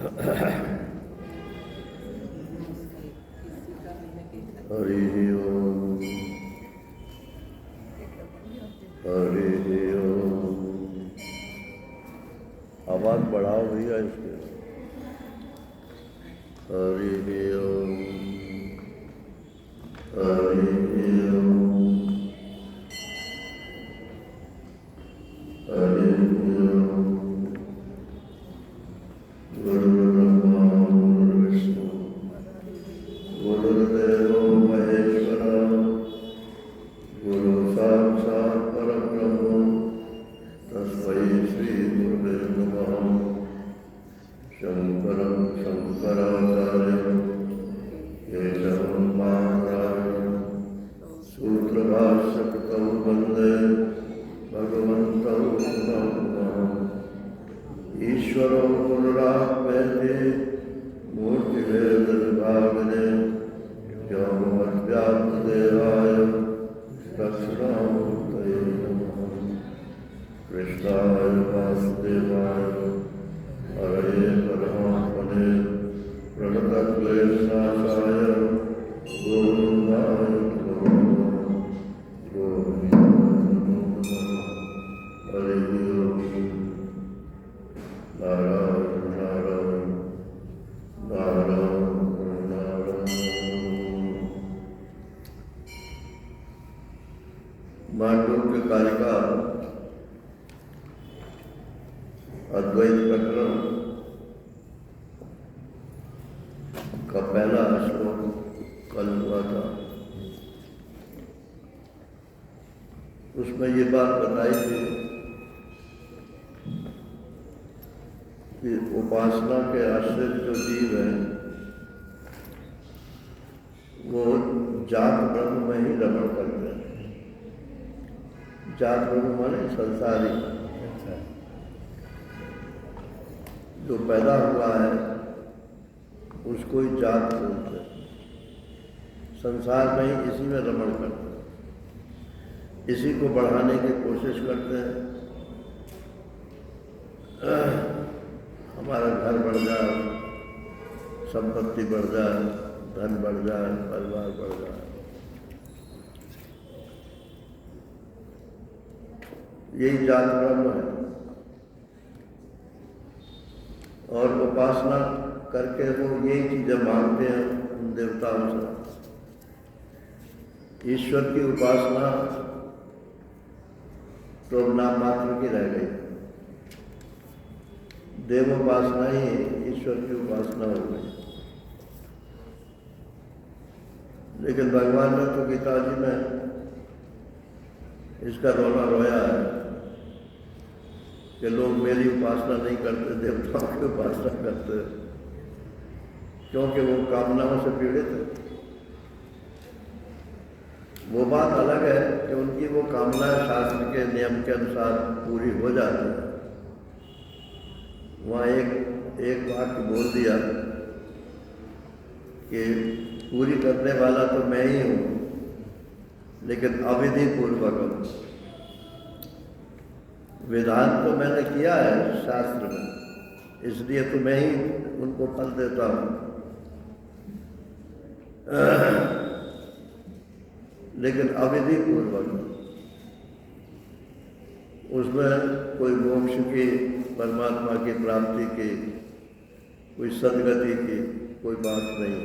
हरि ओम हरि ओम। आवाज बढ़ाओ भैया इसके। हरि ओम हरि ओम हरि ओम। गुरुर्ब्रह्मा गुरुर्विष्णु गुरुर्देवो महेश्वरः गुरु साक्षात् परब्रह्म तस्मै श्री गुरुवे नमः। शंकरं शंकराचार्यं केशवं बादरायणं सूत्रभाष्यकृतौ वन्दे भगवन्तौ पुनः। ईश्वरो गुरुरात्मेति मूर्तिभेदविभागिने व्योमवद्व्याप्तदेहाय दक्षिणामूर्तये नमः। कृष्णाय वासुदेवाय हरये परमात्मने प्रणतक्लेशनाशाय गोविन्दाय नमो नमः। गोविन्दाय नमो नमः। हरि ओम। नारायण नारायण नारायण नारायण। मांडूक्य कारिका अद्वैत प्रकरण का पहला श्लोक कल हुआ था। उसमें ये बात बताई थी कि उपासना के आश्रित जो जीव हैं वो जात ब्रह्म में ही रमण करते हैं। जात ब्रह्म माने संसारी, जो पैदा हुआ है उसको ही जात बोलते हैं। संसार में ही इसी में रमण करते हैं, इसी को बढ़ाने की कोशिश करते हैं। हमारा घर बढ़ जाए, संपत्ति बढ़ जाए, धन बढ़ जाए, परिवार बढ़ जाए। यही जात ब्रह्म है। और उपासना करके वो यही चीजें मांगते हैं उन देवताओं से। ईश्वर की उपासना तो नाम मात्र की रह गई। देवोपासना ही ईश्वर की उपासना हो गई। लेकिन भगवान ने तो गीता जी में इसका रोना रोया है कि लोग मेरी उपासना नहीं करते, देवताओं की उपासना करते, क्योंकि वो कामनाओं से पीड़ित है। वो बात अलग है कि उनकी वो कामना शास्त्र के नियम के अनुसार पूरी हो जाती है। वहाँ एक वाक्य बोल दिया कि पूरी करने वाला तो मैं ही हूँ, लेकिन अविधि पूर्वक विधान तो मैंने किया है शास्त्र में, इसलिए तो मैं ही उनको फल देता हूँ। लेकिन अविधि पूर्वक उसमें कोई मोक्ष की, परमात्मा की प्राप्ति की, कोई सदगति की कोई बात नहीं।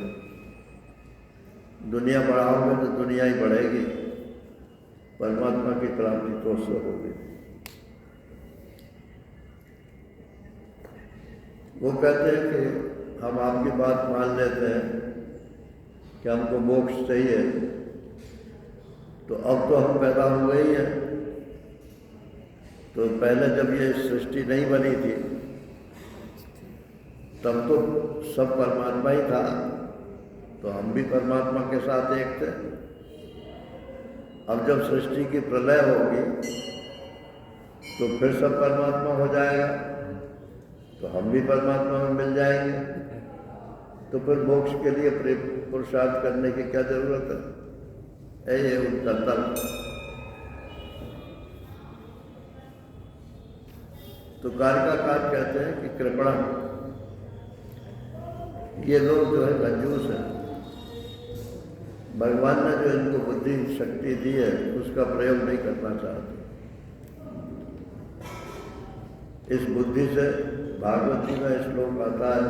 दुनिया बढ़ाओगे तो दुनिया ही बढ़ेगी, परमात्मा की प्राप्ति तो उससे होगी। वो कहते हैं कि हम आपकी बात मान लेते हैं कि हमको मोक्ष चाहिए, तो अब तो हम पैदा हो गए ही हैं। तो पहले जब ये सृष्टि नहीं बनी थी तब तो सब परमात्मा ही था, तो हम भी परमात्मा के साथ एक थे। अब जब सृष्टि की प्रलय होगी तो फिर सब परमात्मा हो जाएगा, तो हम भी परमात्मा में मिल जाएंगे। तो फिर मोक्ष के लिए पुरुषार्थ करने की क्या जरूरत है? ये उनका तर्क। तो कारिकाकार कहते हैं कि कृपणा ये लोग जो है कंजूस हैं। भगवान ने जो इनको बुद्धि शक्ति दी है उसका प्रयोग नहीं करना चाहते। इस बुद्धि से भागवत जी में श्लोक आता है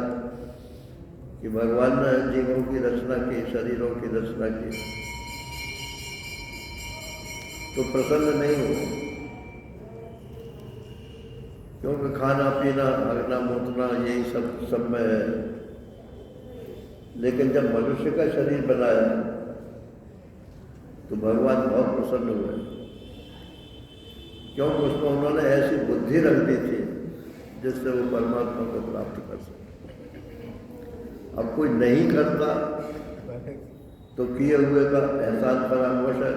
कि भगवान ने जीवों की रचना की, शरीरों की रचना की, तो प्रसन्न नहीं हुए, क्योंकि खाना पीना भागना मूतना यही सब में है। लेकिन जब मनुष्य का शरीर बनाया तो भगवान बहुत प्रसन्न हुए, क्योंकि उसको उन्होंने ऐसी बुद्धि रख दी थी जिससे वो परमात्मा को प्राप्त कर सके। अब कोई नहीं करता तो किए हुए का एहसान फरामोश है।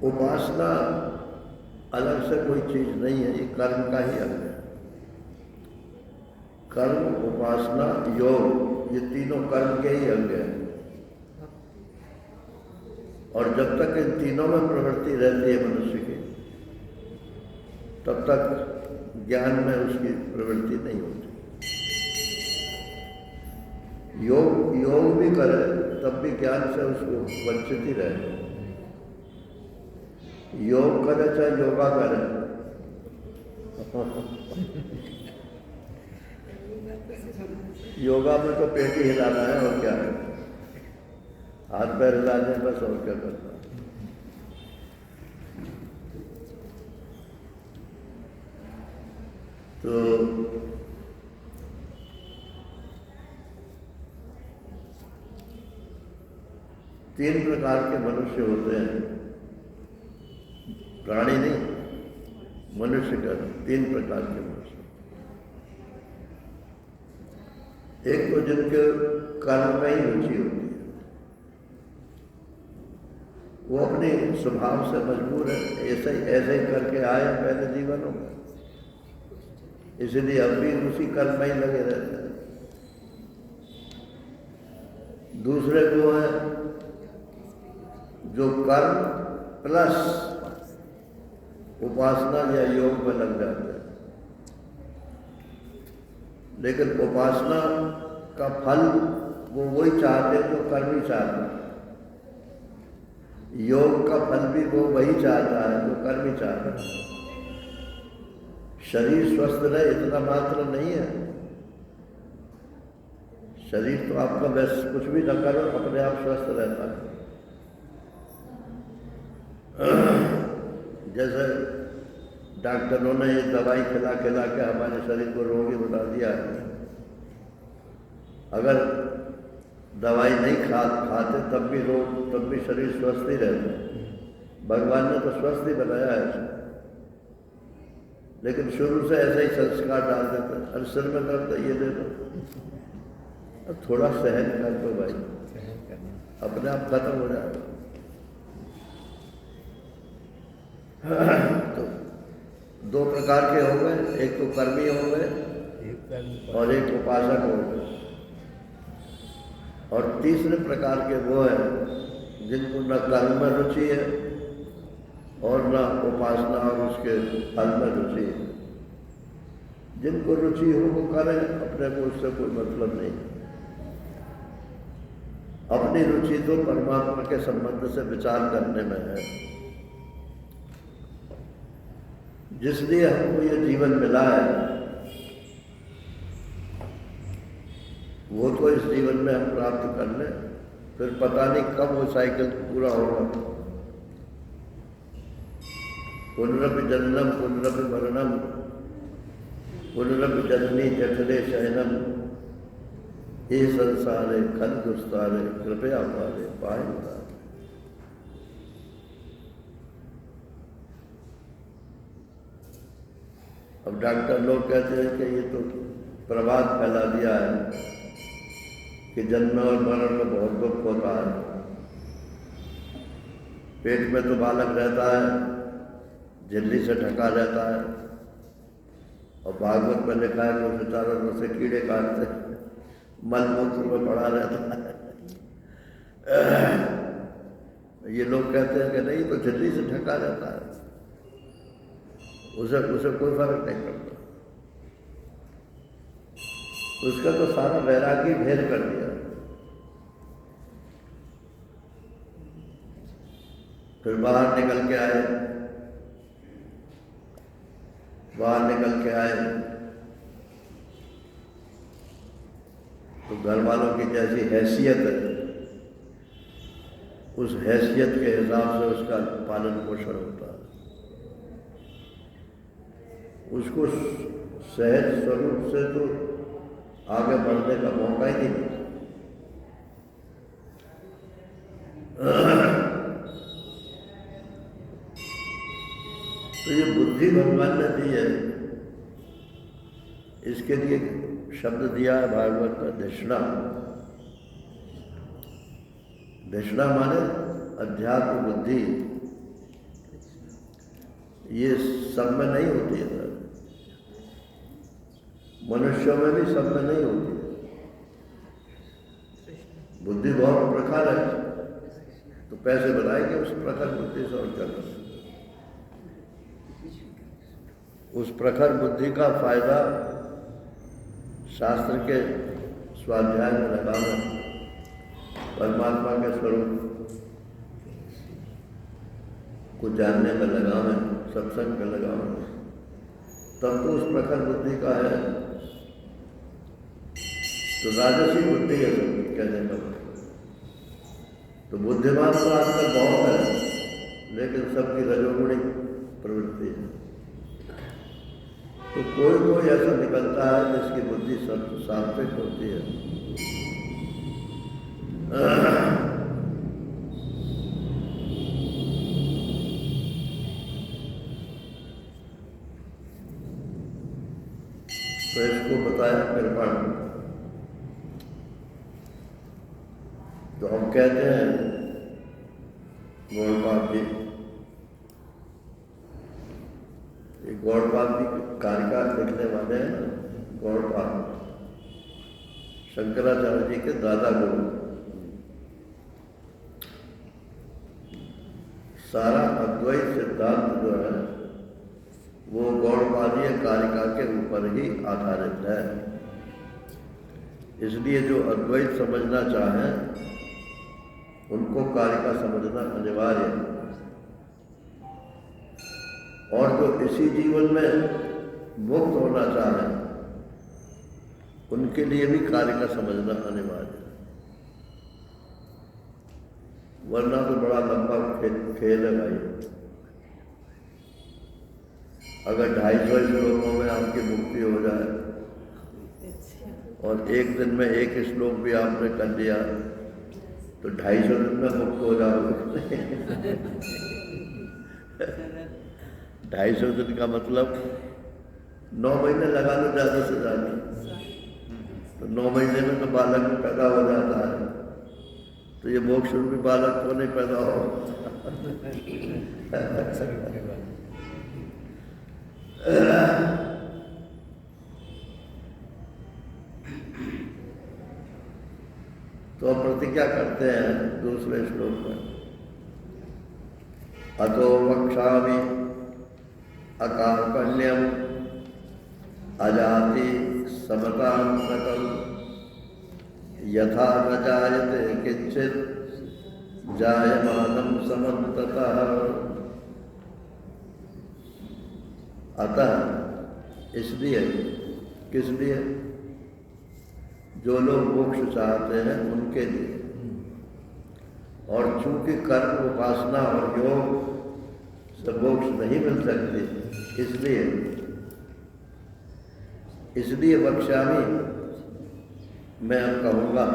उपासना अलग से कोई चीज नहीं है, ये कर्म का ही अंग है। कर्म, उपासना, योग, ये तीनों कर्म के ही अंग हैं। और जब तक इन तीनों में प्रवृत्ति रहती है मनुष्य की, तब तक ज्ञान में उसकी प्रवृत्ति नहीं होती। योग भी करे तब भी ज्ञान से उसको वंचित ही रहे। योग करे चाहे योगा करे, योगा में तो पेट ही हिलाना है और क्या है, हाथ पैर हिलाने बस, और क्या करना। तो तीन प्रकार के मनुष्य होते हैं, प्राणी नहीं, मनुष्य का तीन प्रकार के मनुष्य। एक तो जिनके कर्म में ही रुचि होती है, वो अपने स्वभाव से मजबूर है, ऐसे ही करके आए पहले जीवनों में, इसलिए अब भी उसी कर्म में ही लगे रहते हैं। दूसरे को है जो कर्म प्लस उपासना या योग में लग जाते हैं, लेकिन उपासना का फल वो वही चाहते जो कर्म ही चाहते हैं, योग का फल भी वो वही चाहता है जो कर्म ही चाहता है। शरीर स्वस्थ रहे इतना मात्र नहीं है, शरीर तो आपका बस कुछ भी न करो अपने आप स्वस्थ रहता है। जैसे डॉक्टरों ने ये दवाई खिला खिला के हमारे शरीर को रोगी बना दिया है। अगर दवाई नहीं खाते तब भी शरीर स्वस्थ ही रहता। भगवान ने तो स्वस्थ ही बनाया है, लेकिन शुरू से ऐसे ही संस्कार डाल देते, अरे सिर में दर्द है ये दे दो, अब थोड़ा सहन कर दो भाई, अपने आप खत्म हो जाएगा। तो दो प्रकार के हो गए, एक तो कर्मी हो गए और एक उपासक हो गए, और तीसरे प्रकार के वो है जिनको न कर्म में रुचि है और न उपासना और उसके फल में रुचि है। जिनको रुचि हो वो करें, अपने को उससे कोई मतलब नहीं। अपनी रुचि तो परमात्मा के संबंध से विचार करने में है, जिसलिए हमको ये जीवन मिला है वो तो इस जीवन में हम प्राप्त कर लें, फिर पता नहीं कब वो साइकिल पूरा होगा। पुनरपि जन्मम पुनरपि मरणम पुनरपि जननी जठरे शयनम, ये संसारे खन दुस्तारे कृपया पारे पाए उतारे। अब डॉक्टर लोग कहते हैं कि ये तो प्रवाद फैला दिया है कि जन्म और मरण में बहुत दुख होता है। पेट में तो बालक रहता है, झिल्ली से ढका रहता है, और भागवत में लिखा है कि उसे चारों ओर से कीड़े काटते, मल मूत्र में पड़ा रहता है। ये लोग कहते हैं कि नहीं, तो झिल्ली से ढका रहता है। उसे उसे कोई फर्क नहीं पड़ता। उसका तो सारा वैरागी ढेर कर दिया। फिर बाहर निकल के आए, तो घर वालों की जैसी हैसियत है, उस हैसियत के हिसाब से उसका पालन पोषण होता है। उसको सहज स्वरूप से तो आगे बढ़ने का मौका ही नहीं मिलता। तो ये बुद्धि भगवान ने दी है, इसके लिए शब्द दिया है भागवत में धिषणा। धिषणा माने अध्यात्म बुद्धि। ये सब में नहीं होती है, मनुष्यों में भी सब में नहीं होती है। बुद्धि बहुत प्रखर है, तो पैसे बनाएंगे उस प्रखर बुद्धि से और क्या करें। उस प्रखर बुद्धि का फायदा शास्त्र के स्वाध्याय में लगाना, परमात्मा के स्वरूप को जानने में लगाना, सत्संग में लगाना, तब तो उस प्रखर बुद्धि का है। तो राजसी बुद्धि है सब कहने का। तो बुद्धिमान तो आजकल बहुत है, लेकिन सबकी रजोगुणी प्रवृत्ति है। तो कोई ऐसा निकलता है जिसकी बुद्धि सात्विक होती है। तो इसको बताया कृपण। तो हम कहते हैं गौड़पाद जी, गौड़पाद जी कारिका लिखने वाले हैं। गौड़पाद शंकराचार्य जी के दादा गुरु। सारा अद्वैत सिद्धांत जो है वो गौड़पादीय कारिका के ऊपर ही आधारित है। इसलिए जो अद्वैत समझना चाहें उनको कारिका समझना अनिवार्य है, और जो इसी जीवन में मुक्त होना चाहें उनके लिए भी कारिका समझना अनिवार्य है। वरना तो बड़ा लंबा खेल है भाई। अगर 250 श्लोकों में आपकी मुक्ति हो जाए और एक दिन में एक श्लोक भी आपने कर लिया तो 250 दिन में मुक्त हो जाओगे। 250 दिन का मतलब 9 महीने लगा लो ज़्यादा से ज़्यादा। तो 9 महीने में तो बालक पैदा हो जाता है। तो ये मोक्ष रूपी बालक तो नहीं पैदा हो। तो प्रतिज्ञा करते हैं दूसरे श्लोक में, अतो वक्ष्यामि अकार्पण्यम अजाति समतांतकम यथा न जायते किंचित जायमानं समन्ततः। अतः इसलिए, किस लिए? जो लोग मोक्ष चाहते हैं उनके लिए। और चूंकि कर्म, उपासना और योग से मोक्ष नहीं मिल सकती, इसलिए वक्ष्यामि, मैं अब कहूँगा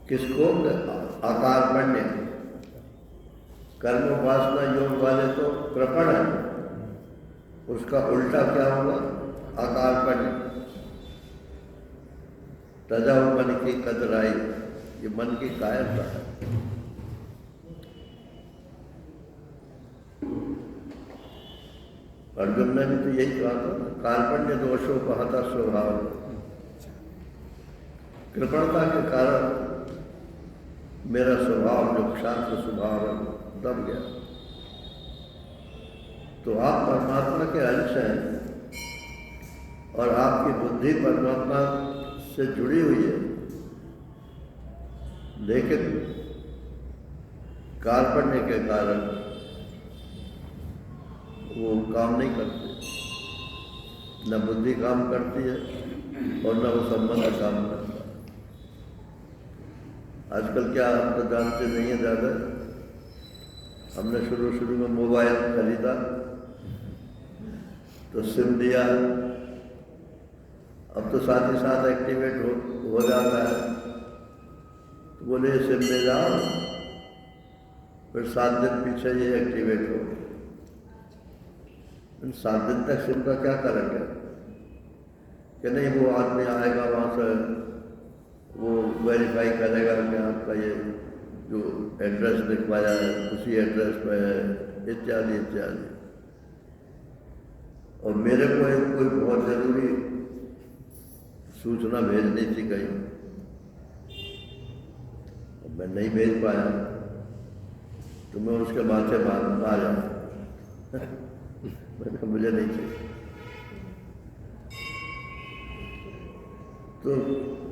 किसको? अकार्पण्य। कर्म उपासना योग वाले तो कृपण है, उसका उल्टा क्या होगा? अकार्पण्य। तजाओ मन की कतराई, ये मन की कायरता है। अर्जुन ने भी तो यही कहा था, कार्पण्य दोषों को हता स्वभाव। कृपणता के कारण मेरा स्वभाव जो क्षात्र स्वभाव है दब गया। तो आप परमात्मा के अंश हैं और आपकी बुद्धि परमात्मा से जुड़ी हुई है, लेकिन कार्पण्य के कारण वो काम नहीं करते, न बुद्धि काम करती है और न वो संबंध काम करता है। आजकल क्या आप तो जानते नहीं है ज़्यादा, हमने शुरू में मोबाइल खरीदा तो सिम दिया, अब तो साथ ही साथ एक्टिवेट हो जाता है। तो बोले सिम ले जाओ, फिर 7 दिन पीछे ये एक्टिवेट हो। 7 दिन तक सिम का क्या करेंगे कि नहीं, वो आदमी आएगा वहाँ से, वो वेरीफाई करेगा कि आपका ये जो एड्रेस लिखवाया है उसी एड्रेस पे है, इत्यादि इत्यादि। और मेरे को एक कोई बहुत ज़रूरी सूचना भेजनी थी कहीं, मैं नहीं भेज पाया तो मैं उसके माथे मार जाऊँ मैंने मुझे नहीं चाहिए। तो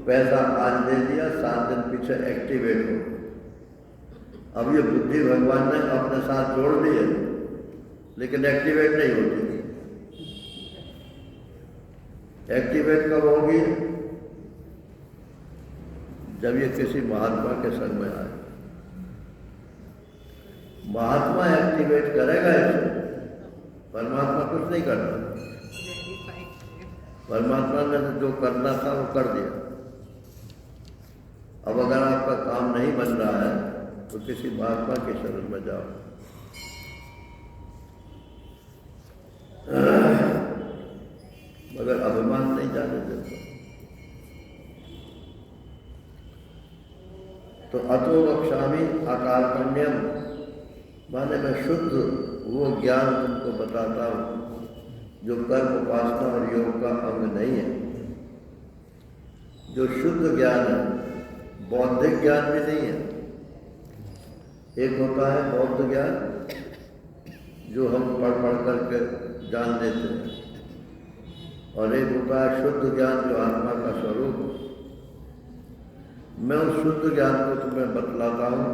पैसा आज दे दिया, 7 दिन पीछे एक्टिवेट हो। अब ये बुद्धि भगवान ने अपने साथ जोड़ दी है, लेकिन एक्टिवेट नहीं होती। एक्टिवेट कब होगी? जब ये किसी महात्मा के संग में आए। महात्मा एक्टिवेट करेगा इसे, परमात्मा कुछ नहीं करता। परमात्मा ने जो करना था वो कर दिया। अब अगर आपका काम नहीं बन रहा है तो किसी महात्मा के शरण में जाओ। मगर अभिमान नहीं जाने देता। तो अतो वक्ष्यामि अकार्पण्यम, माने मैं शुद्ध वो ज्ञान तुमको बताता हूँ जो कर्म, उपासना और योग का अंग नहीं है। जो शुद्ध ज्ञान है, बौद्धिक ज्ञान भी नहीं है। एक होता है बौद्ध ज्ञान जो हम पढ़ करके जान लेते हैं, और एक होता है शुद्ध ज्ञान जो आत्मा का स्वरूप। मैं उस शुद्ध ज्ञान को तुम्हें बतलाता हूँ।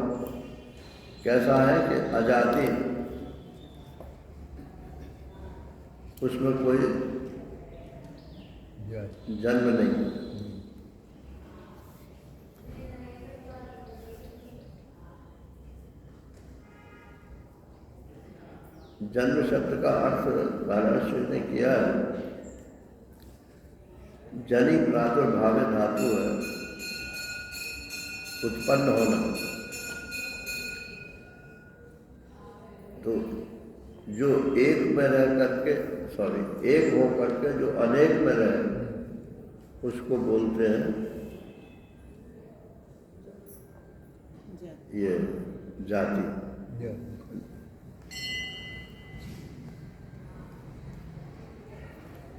कैसा है कि आजादी, उसमें कोई जन्म नहीं। जन्म शब्द का अर्थ महर्षि ने किया है, जनि प्रादुर्भाव धातु है, उत्पन्न होना। तो जो एक में रह करके, एक हो करके जो अनेक में रहे, उसको बोलते हैं ये जाति।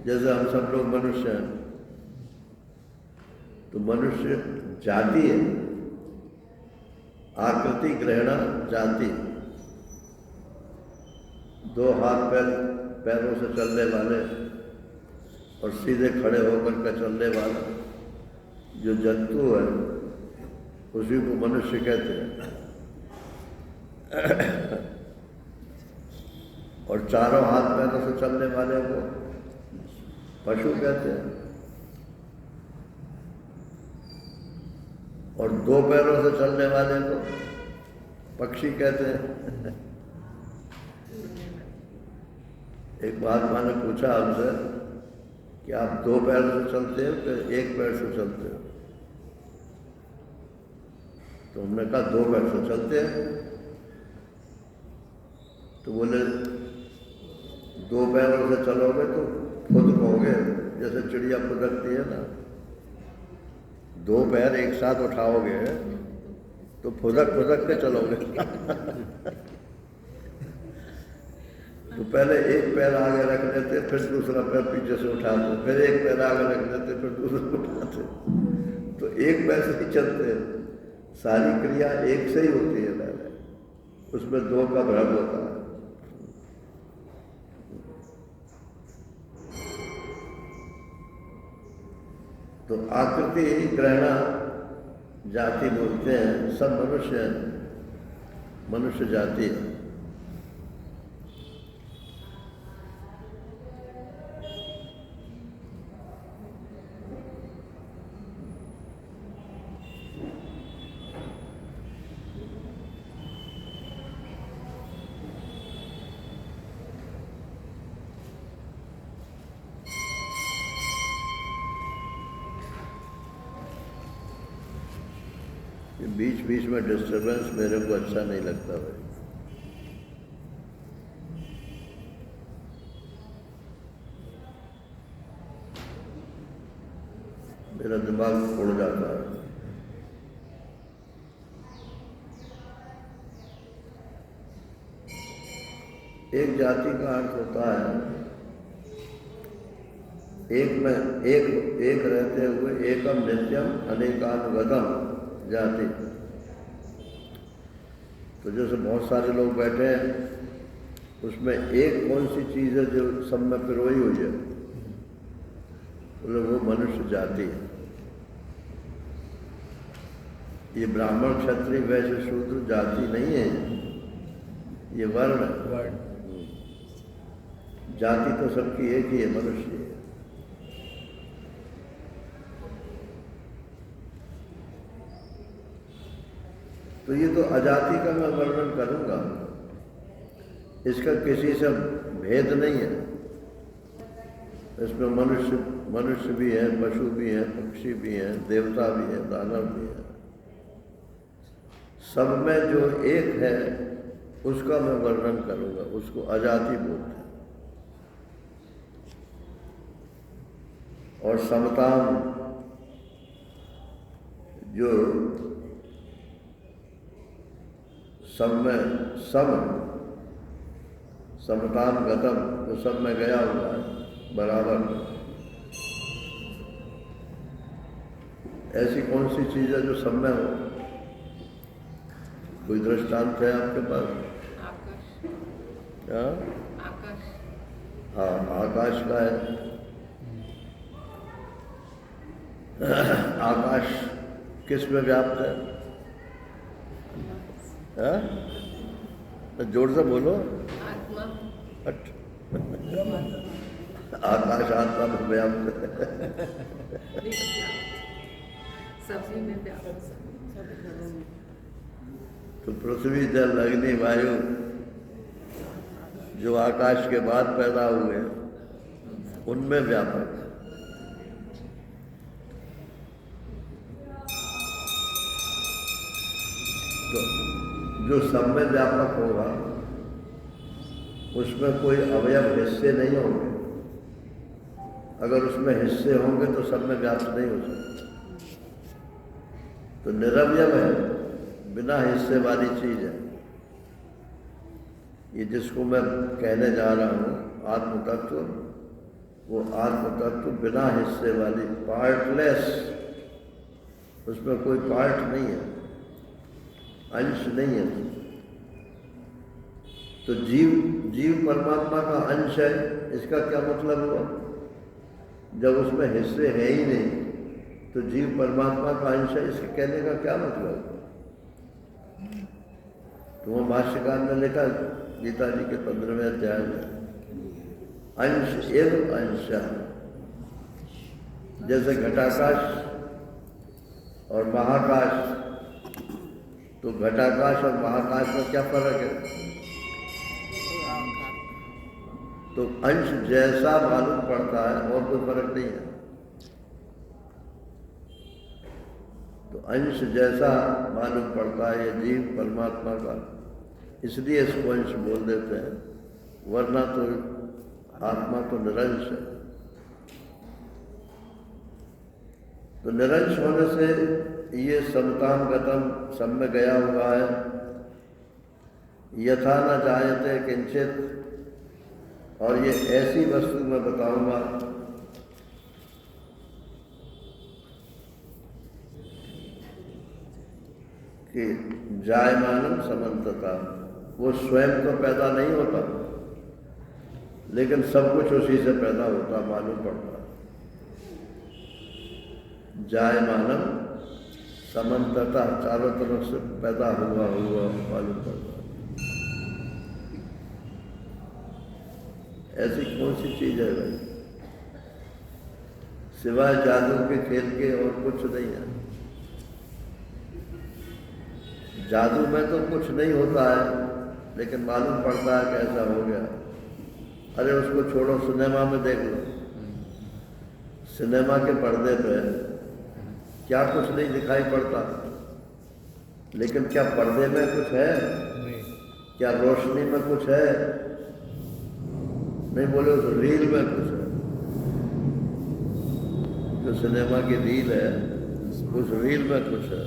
जैसे हम सब लोग मनुष्य हैं, तो मनुष्य जाति है। आकृति ग्रहणा जाति, 2 हाथ पैरों से चलने वाले और सीधे खड़े होकर के चलने वाला जो जंतु है, उसी को मनुष्य कहते हैं। और 4 हाथ पैरों से चलने वाले को पशु कहते हैं, और 2 पैरों से चलने वाले को पक्षी कहते हैं। एक महात्मा ने पूछा हमसे कि आप 2 पैर से चलते हो कि 1 पैर से चलते हो? तो हमने कहा 2 पैर से चलते हैं। तो बोले 2 पैरों से चलोगे तो खुद कहोगे, जैसे चिड़िया फुदकती है ना, 2 पैर एक साथ उठाओगे तो फुदक फुदक के चलोगे। तो पहले एक पैर आगे रख लेते, फिर दूसरा पैर पीछे से उठाते, फिर एक पैर आगे रख लेते, फिर दूसरा उठाते। तो एक पैर से ही चलते हैं। सारी क्रिया एक से ही होती है, उसमें 2 का भ्रम होता है। आकृति ग्रहण जाति बोलते हैं, सब मनुष्य जाति है। बीच बीच में डिस्टर्बेंस मेरे को अच्छा नहीं लगता भाई। मेरा दिमाग उड़ जाता है। एक जाति का अर्थ होता है एक रहते हुए एकम नित्यम अनेकानुगतम जाति। तो जैसे बहुत सारे लोग बैठे हैं, उसमें एक कौन सी चीज़ है जो सब में पिरोई हुई है, बोले वो मनुष्य जाति है। ये ब्राह्मण क्षत्रिय वैश्य शूद्र जाति नहीं है, ये वर्ण है। जाति तो सबकी एक ही है, मनुष्य है। तो ये तो अजाति का मैं वर्णन करूंगा, इसका किसी से भेद नहीं है। इसमें मनुष्य भी है, पशु भी है, पक्षी भी है, देवता भी है, दानव भी है। सब में जो एक है उसका मैं वर्णन करूंगा, उसको अजाति बोलते हैं। और समता जो सब में समतान गतम, जो सब में गया हुआ है बराबर। ऐसी कौन सी चीज है जो सब में हो? कोई दृष्टांत है आपके पास? आकाश। आकाश, हाँ आकाश का है। आकाश किस में व्याप्त है? तो जोर से बोलो। आत्मा। आकाश आत्मा में व्याप्त है। सभी में व्याप्त। तो पृथ्वी जल अग्नि वायु जो आकाश के बाद पैदा हुए उनमें व्यापक है। जो सब में व्यापक होगा उसमें कोई अवयव हिस्से नहीं होंगे। अगर उसमें हिस्से होंगे तो सब में व्याप्त नहीं हो सकते। तो निरवयव है, बिना हिस्से वाली चीज है। ये जिसको मैं कहने जा रहा हूँ आत्म तत्व, वो आत्म तत्व बिना हिस्से वाली, पार्टलेस, उसमें कोई पार्ट नहीं है, अंश नहीं है। तो जीव परमात्मा का अंश है, इसका क्या मतलब हुआ? जब उसमें हिस्से है ही नहीं तो जीव परमात्मा का अंश है, इसके कहने का क्या मतलब? तो वो भाष्यकार ने लिखा गीता जी के 15वें अध्याय में, अंश एवं अंश। जैसे घटाकाश और महाकाश, तो घटाकाश और महाकाश में क्या फर्क है? तो अंश जैसा मालूम पड़ता है और कोई फर्क नहीं है। तो अंश जैसा मालूम पड़ता है ये जीव परमात्मा का, इसलिए इसको अंश बोल देते हैं, वरना तो आत्मा तो निरंश है। तो निरंश होने से ये समताम गतम, सब में गया हुआ है। यथा न जायते किंचित, और ये ऐसी वस्तु मैं बताऊंगा कि जायमानम समन्तता, वो स्वयं तो पैदा नहीं होता लेकिन सब कुछ उसी से पैदा होता मालूम पड़ता। जायमानम समन्ततः, चारों तरफ से पैदा हुआ मालूम पड़ता है। ऐसी कौन सी चीज है भाई, सिवाय जादू के खेल के और कुछ नहीं है। जादू में तो कुछ नहीं होता है, लेकिन मालूम पड़ता है कि ऐसा हो गया। अरे उसको छोड़ो, सिनेमा में देख लो, सिनेमा के पर्दे पे क्या कुछ नहीं दिखाई पड़ता, लेकिन क्या पर्दे में कुछ है? क्या रोशनी में कुछ है? नहीं बोले उस रील में कुछ है। जो सिनेमा की रील है, उस रील में कुछ है।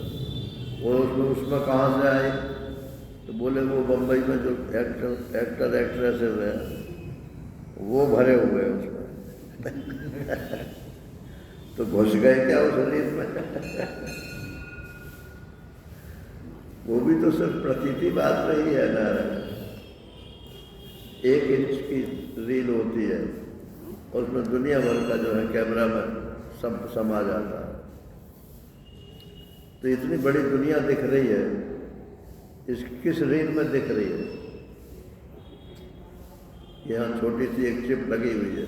वो उसमें कहाँ से आई? तो बोले वो बम्बई में जो एक्टर एक्ट्रेसेस है वो भरे हुए हैं उसमें। तो घुस गए क्या उस रील में? वो भी तो सिर्फ प्रतीति बात रही है ना। 1 इंच की रील होती है, उसमें दुनिया भर का जो है कैमरा में सब समा जाता है। तो इतनी बड़ी दुनिया दिख रही है, इस किस रील में दिख रही है? यहाँ छोटी सी एक चिप लगी हुई है,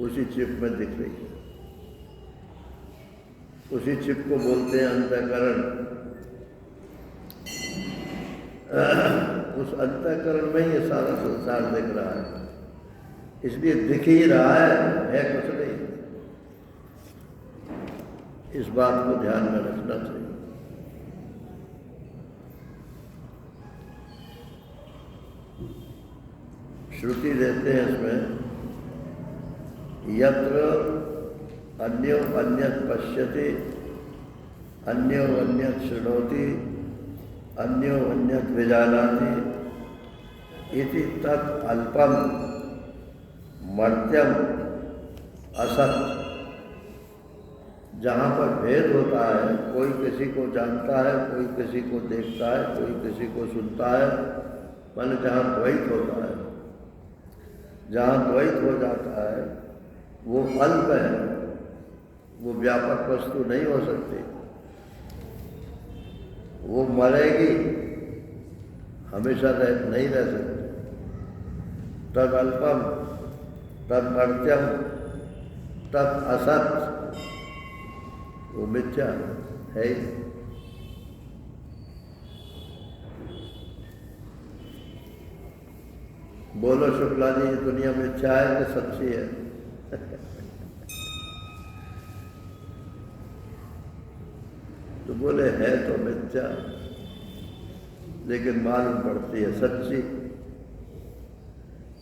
उसी चिप में दिख रही है। उसी चिप को बोलते हैं अंतःकरण। उस अंतःकरण में ये सारा संसार दिख रहा है, इसलिए दिख ही रहा है कुछ नहीं। इस बात को ध्यान में रखना चाहिए। श्रुति देते हैं इसमें, यत्र अन्यो अन्यत् पश्यति, अन्यो अन्यत् शृणोति, अन्यो अन्यत् विजानाति, इति तत् अल्पम मर्त्यम असत्। जहाँ पर भेद होता है, कोई किसी को जानता है, कोई किसी को देखता है, कोई किसी को सुनता है, माने जहाँ द्वैत होता है, जहाँ द्वैत हो जाता है वो अल्प है, वो व्यापक वस्तु नहीं हो सकती। वो मरेगी, हमेशा नहीं रह सकती। तद अल्पम तद मर्त्यम तद असत, वो मिथ्या है ही। बोलो शुक्ला जी, ये दुनिया मिथ्या है कि सच्ची है? तो बोले है तो मिथ्या, लेकिन मालूम पड़ती है सच्ची।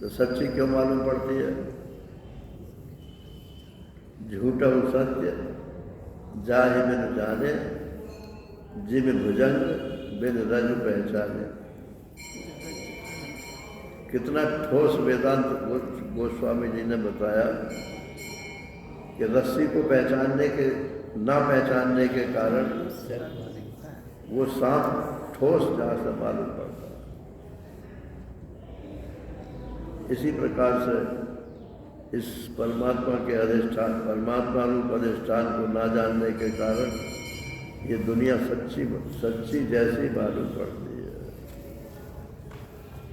तो सच्ची क्यों मालूम पड़ती है? झूठा सत्य जाहि बिन जाने, जिम भुजंग बिन रज पहचाने। कितना ठोस वेदांत गोस्वामी जी ने बताया कि रस्सी को पहचानने के ना पहचानने के कारण वो सांप ठोस जहाँ से मालूम पड़ता है। इसी प्रकार से इस परमात्मा के अधिष्ठान, परमात्मा रूप अधिष्ठान को ना जानने के कारण ये दुनिया सच्ची जैसी मालूम पड़ती है।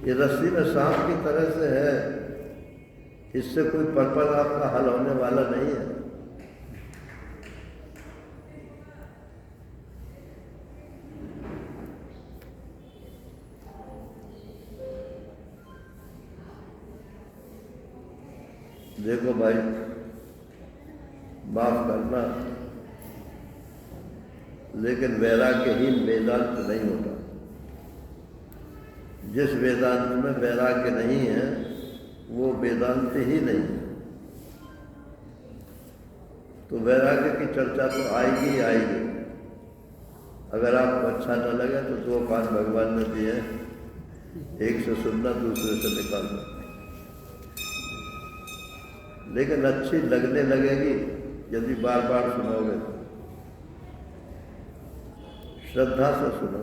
ये रस्सी में सांप की तरह से है, इससे कोई पर्पल आपका हल होने वाला नहीं है। देखो भाई, माफ करना, लेकिन वैराग्यहीन वेदांत नहीं होता। जिस वेदांत में वैराग्य नहीं है वो वेदांत ही नहीं है। तो वैराग्य की चर्चा तो आएगी ही आएगी। अगर आपको अच्छा न लगे तो 2 कान भगवान ने दिए, एक से सुनना, दूसरे से निकालना। लेकिन अच्छी लगने लगेगी यदि बार बार सुनोगे। श्रद्धा से सुनो।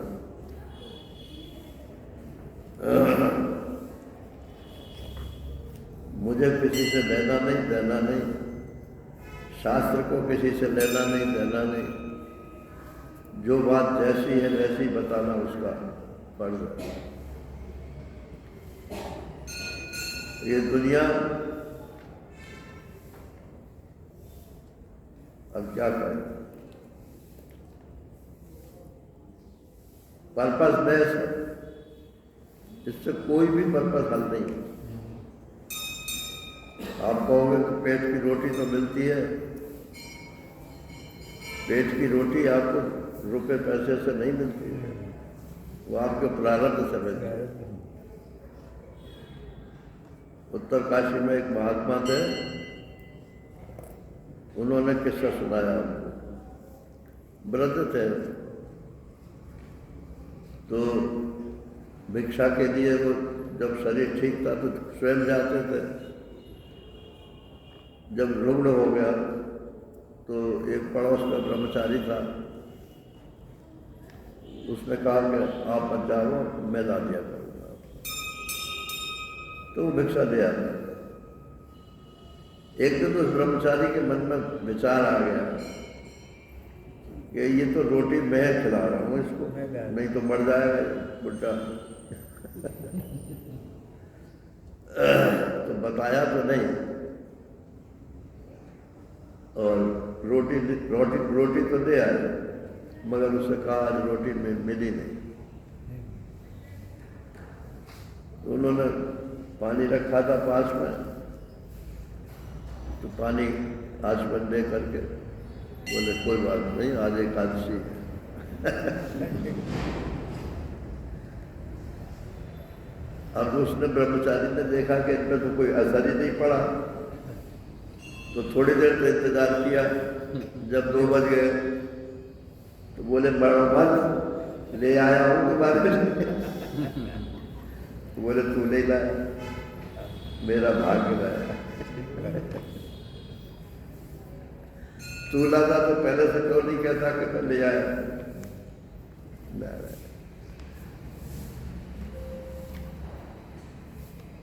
मुझे किसी से लेना नहीं देना नहीं, शास्त्र को किसी से लेना नहीं देना नहीं, जो बात जैसी है वैसी बताना उसका फर्ज है। ये दुनिया अब क्या करें, पर्पस लेस है, इससे कोई भी पर्पस हल नहीं है। आप कहोगे तो पेट की रोटी तो मिलती है, पेट की रोटी आपको रुपए पैसे से नहीं मिलती है, वो आपके प्रारब्ध से मिलती है। उत्तर काशी में एक महात्मा थे, उन्होंने किस्सा सुनाया हमको। वृद्ध थे, तो भिक्षा के लिए वो जब शरीर ठीक था तो स्वयं जाते थे। जब रुग्ण हो गया तो एक पड़ोस का ब्रह्मचारी था, उसने कहा कि आप मत जाओ, मैं ला दिया करूँगा। तो वो भिक्षा दे आता। एक दिन उस ब्रह्मचारी के मन में विचार आ गया कि ये तो रोटी मैं खिला रहा हूँ इसको, नहीं तो मर जाएगा बुड्ढा। तो बताया तो नहीं, और रोटी तो दे आए, मगर उससे कहा आज रोटी मिली नहीं। तो उन्होंने पानी रखा था पास में, तो पानी आचमन दे करके बोले कोई बात नहीं, आज एकादशी है। अब उसने ब्रह्मचारी ने देखा कि इनमें तो कोई असर ही नहीं पड़ा, तो थोड़ी देर तो इंतजार किया। जब 2 बज गए तो बोले मत ले आया हूँ तुम्हारे लिए। तो बोले तू नहीं लाया, मेरा भाग्य लाया। तू लाता तो पहले से क्यों नहीं कहता कि मैं ले आया।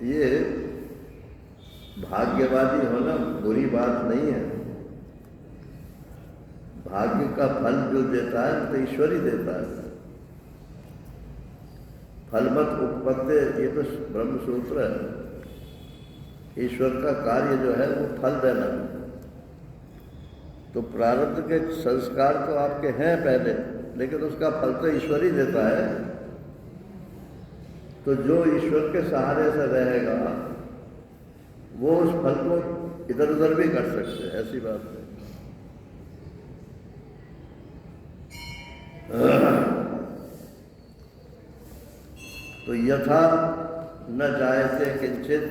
ये भाग्यवादी होना बुरी बात नहीं है। भाग्य का फल जो देता है तो ईश्वर ही देता है। फलमत उपपत्ति, ये तो ब्रह्म सूत्र है। ईश्वर का कार्य जो है वो फल देना। तो प्रारब्ध के संस्कार तो आपके हैं पहले, लेकिन उसका फल तो ईश्वर ही देता है। तो जो ईश्वर के सहारे से रहेगा वो उस फल को इधर उधर भी कर सकते हैं, ऐसी बात नहीं। तो यथा न जायते किंचित,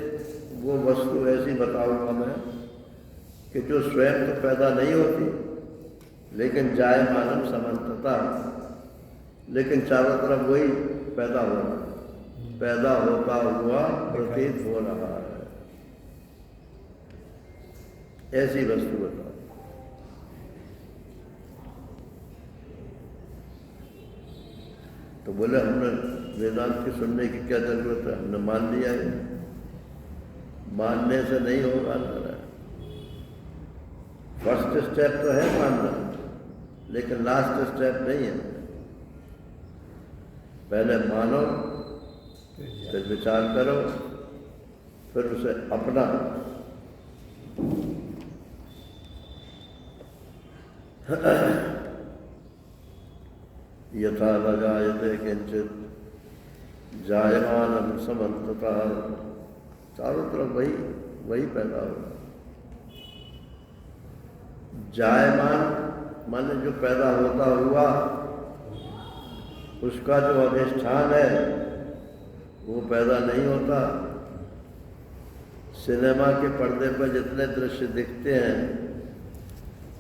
वो वस्तु ऐसी बताऊंगा मैं कि जो स्वयं तो पैदा नहीं होती, लेकिन जायमानम समन्तता, लेकिन चारों तरफ वही पैदा होता हुआ प्रतीत हो रहा है। ऐसी वस्तु बताओ। तो बोले हमने वेदांत की सुनने की क्या जरूरत है, हमने मान लिया है। मानने से नहीं होगा ना। फर्स्ट स्टेप तो है मानना, लेकिन लास्ट स्टेप नहीं है। पहले मानो, फिर विचार करो, फिर उसे अपना। यथा न जायते किंचित जायमानम समन्ततः, चारों तरफ वही पैदा होगा। जायमान माने जो पैदा होता हुआ, उसका जो अधिष्ठान है वो पैदा नहीं होता। सिनेमा के पर्दे पर जितने दृश्य दिखते हैं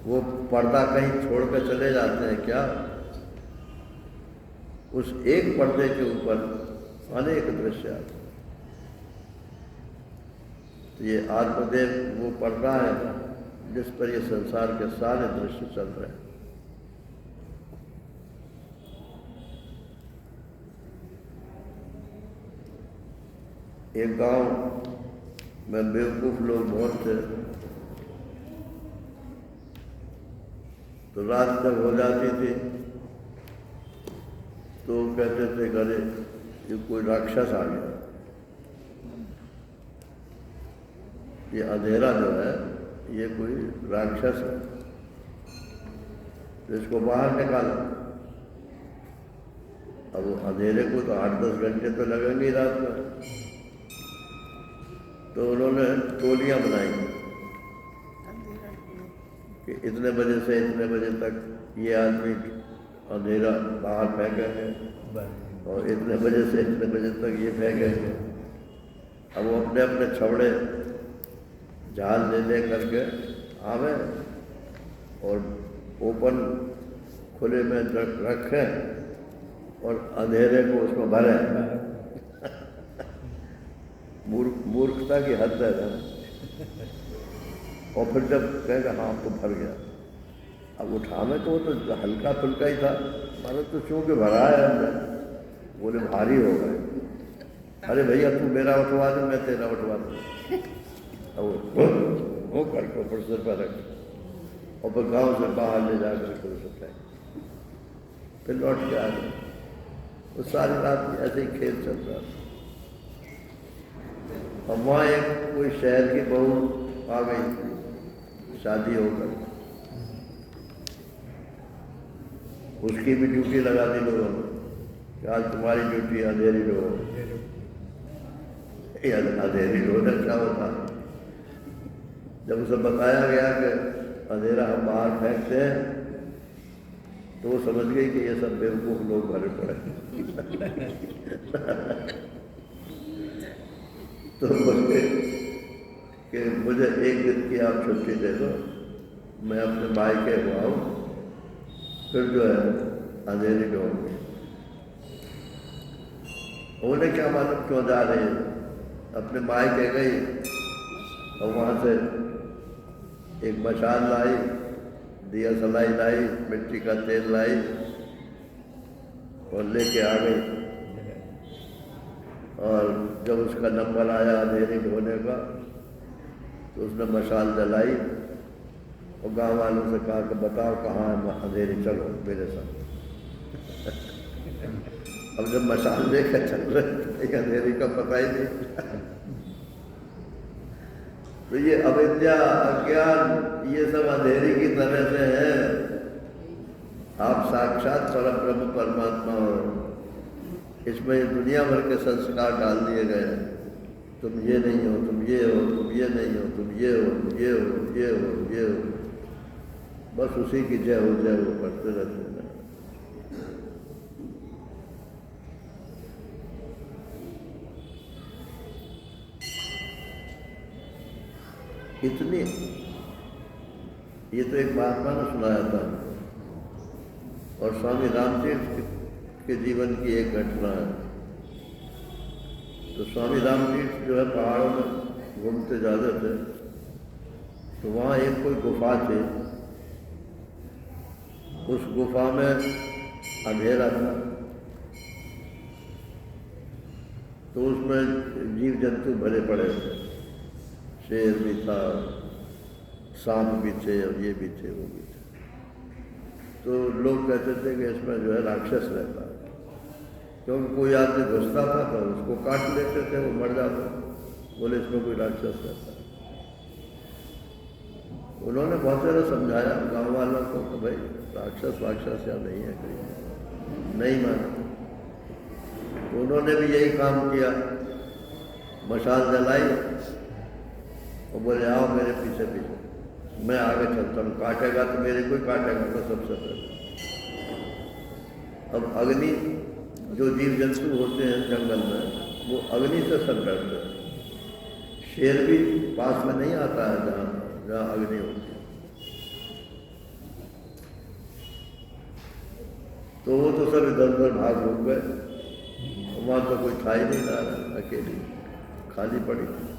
वो पर्दा कहीं छोड़ कर चले जाते हैं क्या? उस एक पर्दे के ऊपर अनेक दृश्य आते हैं। तो ये आत्मदेव वो पर्दा है जिस पर ये संसार के सारे दृश्य चल रहे हैं। एक गांव में बेवकूफ लोग बहुत थे, तो रात जब हो जाती थी तो कहते थे अरे ये कोई राक्षस आ गया, ये अंधेरा जो है ये कोई राक्षस है, तो इसको बाहर निकालो। अब वो अंधेरे को तो 8-10 घंटे तो लगेंगे ही रात में, तो उन्होंने टोलियां बनाई कि इतने बजे से इतने बजे तक ये आदमी अंधेरा बाहर फेंकेंगे और इतने बजे से इतने बजे तक ये फेंकेंगे। अब वो अपने अपने छवड़े जाल ले करके आवे और ओपन खुले में रखें और अंधेरे को उसमें भरें। मूर्खता की हद है ना। और फिर जब कहेगा हाँ तो भर गया, अब उठाने को तो हल्का फुल्का ही था, मानो तो चूंकि भरा है हमने, बोले भारी हो गए। अरे भैया तू मेरा उठवा दे, मैं तेरा उठवा दूँ। अब वो करके ऊपर सिर पर रख और फिर गाँव से बाहर ले जा कर के उसे फिर लौट के आ गए। वो सारी रात ऐसे ही खेल चल रहा था। और वहाँ एक कोई शहर की बहू आ गई शादी होकर, उसकी भी ड्यूटी लगा दी लोगों ने कि आज तुम्हारी ड्यूटी अंधेरी लो। अंधेरी लोने क्या होता, जब उसे बताया गया कि अंधेरा हम बाहर फेंकते हैं तो वो समझ गई कि ये सब बेवकूफ लोग भरे पड़े। तो बोले कि मुझे एक दिन की आप छुट्टी दे दो, मैं अपने मायके को आऊँ, फिर जो है अंधेरी ढूंढूंगी। उन्हें क्या मालूम क्यों जा रही है, अपने मायके गई और वहाँ से एक मशाल लाई, दिया सलाई लाई, मिट्टी का तेल लाई और लेके आ गई। और जब उसका नंबर आया अंधेरी ढोने का तो उसने मशाल जलाई और गांव वालों से कहा कि बताओ कहाँ है अंधेरी, चलो मेरे साथ। अब जब मशाल लेकर चल रहे अंधेरी का पता ही नहीं। तो ये अविद्या अज्ञान ये सब अंधेरी की तरह से है। आप साक्षात परम ब्रह्म परमात्मा हो, इसमें दुनिया भर के संस्कार डाल दिए गए। तुम ये नहीं हो, तुम ये हो, तुम ये नहीं हो, तुम ये हो, ये हो, ये हो, ये हो, बस उसी की जय हो करते रहते हैं। इतनी ये तो एक महात्मा ने सुनाया था और स्वामी रामतीर्थ के जीवन की एक घटना है। तो स्वामी रामतीर्थ जो है पहाड़ों में घूमते जाते थे, तो वहाँ एक कोई गुफा थी, उस गुफा में अंधेरा था, तो उसमें जीव जंतु भरे पड़े थे, शेर भी था, सांप भी थे और ये भी थे वो भी थे। तो लोग कहते थे कि इसमें जो है राक्षस रहता है, क्योंकि कोई आदमी घुसता था तो उसको काट लेते थे, वो मर जाता। बोले इसमें कोई राक्षस रहता है। उन्होंने बहुत सारा समझाया गाँव वालों को कि भाई राक्षस या नहीं है, कहीं नहीं माना। तो उन्होंने भी यही काम किया, मशाल जलाई और बोले आओ मेरे पीछे पीछे, मैं आगे चलता हूँ, काटेगा तो मेरे को ही काटेगा मैं सबसे पहले। अब अग्नि जो जीव जंतु होते हैं जंगल में, वो अग्नि से सब डरते हैं। शेर भी पास में नहीं आता है जहाँ अग्नि होती है। तो वो तो सब इधर उधर भाग हो गए, वहाँ तो कोई था ही नहीं, रहा अकेली खाली पड़ी थी।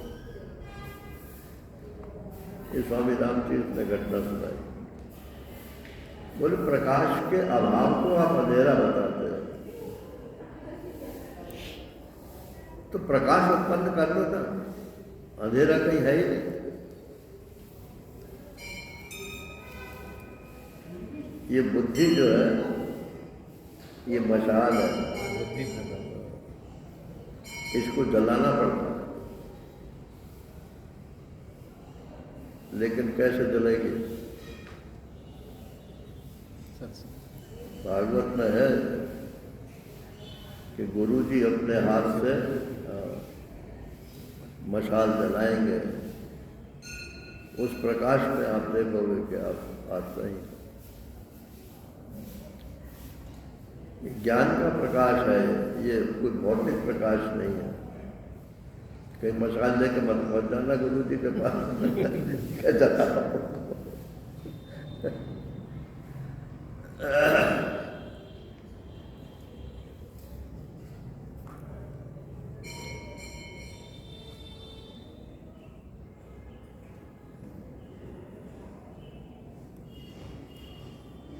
ये स्वामी रामतीर्थ ने घटना सुनाई। बोले प्रकाश के अभाव को आप अंधेरा बताते हैं, तो प्रकाश उत्पन्न कर लो ना, अंधेरा कहीं है ही नहीं। ये बुद्धि जो है ये मशाल है, बुद्धि प्रकल्प। इसको जलाना पड़ता है। लेकिन कैसे जलेगी? भागवत में है कि गुरुजी अपने हाथ से मशाल जलाएंगे, उस प्रकाश में आप देखोगे कि आप आत्मा ही। ज्ञान का प्रकाश है ये, कोई भौतिक प्रकाश नहीं है। कहीं मशाल लेके मत पहुंच जाना गुरु जी के पास क्या जाता।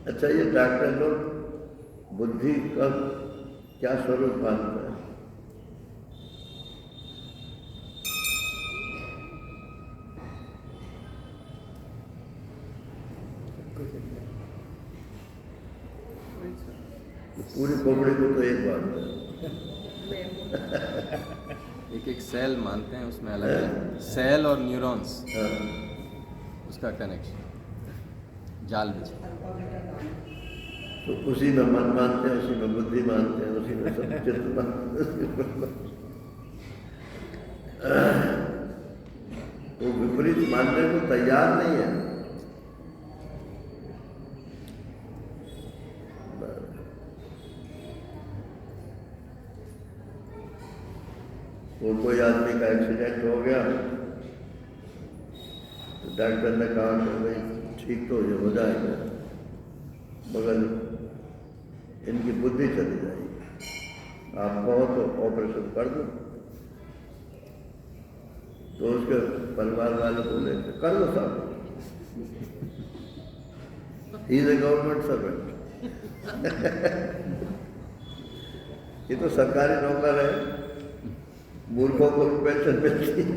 अच्छा, ये डॉक्टर लोग बुद्धि का क्या स्वरूप मानते हैं? पूरी खोपड़ी को तो एक बात है। एक एक सेल मानते हैं, उसमें अलग अलग सेल और न्यूरॉन्स, हाँ। उसका कनेक्शन जाल बिछा। तो उसी में मन मानते हैं, उसी में बुद्धि मानते हैं, उसी में सब चित्त मानते हैं। वो विपरीत मानने को तैयार नहीं है। वो कोई आदमी का एक्सीडेंट हो गया तो डॉक्टर ने कहा कि भाई ठीक तो ये हो जाएगा, मगर इनकी बुद्धि चली जाएगी, आप कहो तो ऑपरेशन कर दो। तो उसके परिवार वाले बोले कर लो साहब, he is a government servant. ये तो सरकारी नौकर है, मूर्खों को पेंशन मिलती है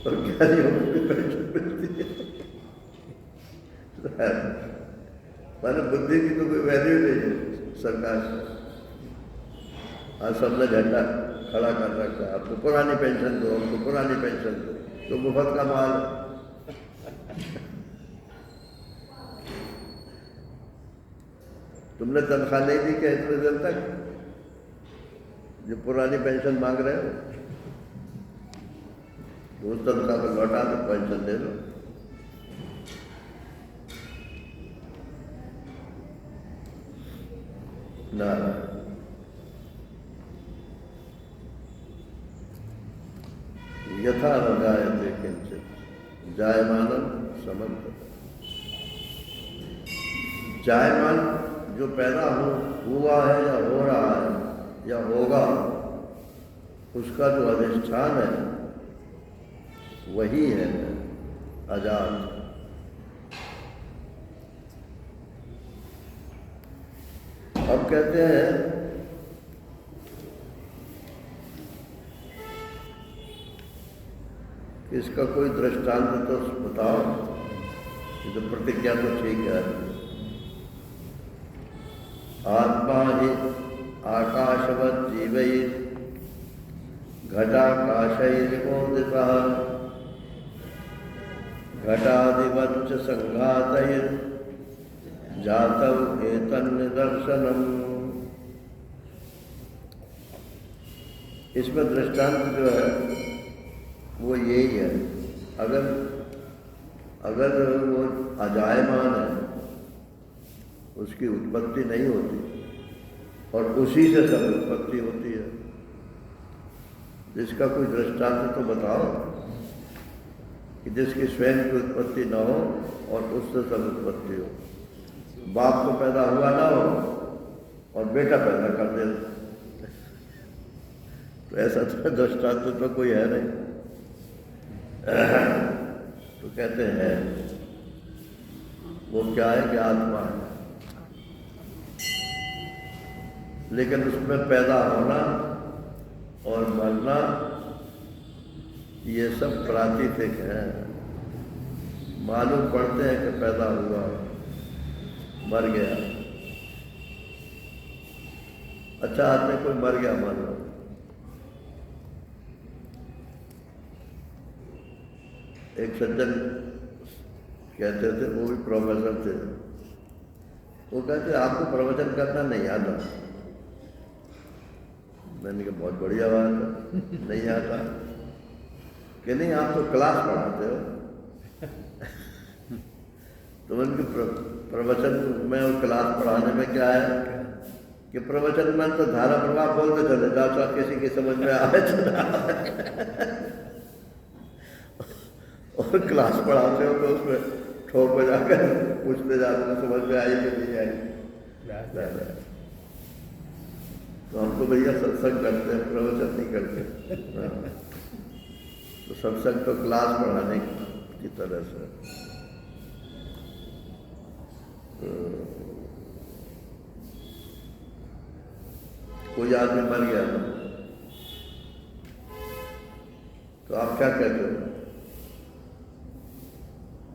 और ज्ञानियों को भी पेंशन मिलती है। माने बुद्धि की तो कोई वैल्यू नहीं है सरकार से। आज सबने झंडा खड़ा कर रखा है, आपको पुरानी पेंशन दो, हमको पुरानी पेंशन दो, तो मुफ्त का माल है। तुमने तनख्वाह नहीं दी क्या इतने दिन तक, जो पुरानी पेंशन मांग रहे हो? तो उस तनख्वाह को लौटा दो, पेंशन दे दो। नारायण। यथा न जायते किंचित जायमानं समन्तत। जायमान जो पैदा हुआ है या हो रहा है या होगा, उसका जो अधिष्ठान है वही है अजात। अब कहते हैं कि इसका कोई दृष्टांत तो बताओ। ये तो प्रतिज्ञा तो ठीक है। आत्मा ही आकाशवत जीवैः घटाकाशैर्मोदितः घटादिवच्च संघातैर्जातौ एतन्निदर्शनम्। इसमें दृष्टांत जो है वो यही है। अगर वो अजायमान है, उसकी उत्पत्ति नहीं होती और उसी से सब उत्पत्ति होती है, जिसका कोई दृष्टांत तो बताओ कि जिसकी स्वयं की उत्पत्ति न हो और उससे सब उत्पत्ति हो। बाप को पैदा हुआ ना हो और बेटा पैदा कर दे, तो ऐसा तो दृष्टांत तो कोई है नहीं। तो कहते हैं वो क्या है कि आत्मा है, लेकिन उसमें पैदा होना और मरना ये सब प्राकृतिक है, मालूम पड़ते हैं कि पैदा हुआ, मर गया। अच्छा आदमी कोई मर गया मान लो, एक सज्जन कहते थे, वो भी प्रोफेसर थे, वो कहते आपको प्रवचन करना नहीं आता। मैंने कहा बहुत बढ़िया बात है, नहीं आता कि नहीं आप तो क्लास पढ़ाते हो। तो उनके प्रवचन में और क्लास पढ़ाने में क्या है कि प्रवचन में तो धारा प्रवाह बोलते चले जाओ, तो किसी की समझ में आए और क्लास पढ़ाते हो तो उसमें ठोक बजाकर पूछते जाते हैं समझ में आई कि नहीं आई। तो हम तो भैया सत्संग करते हैं, प्रवचन नहीं करते। हाँ। तो सत्संग तो क्लास पढ़ाने की तरह से। कोई आदमी मर गया तो आप क्या कहते हो?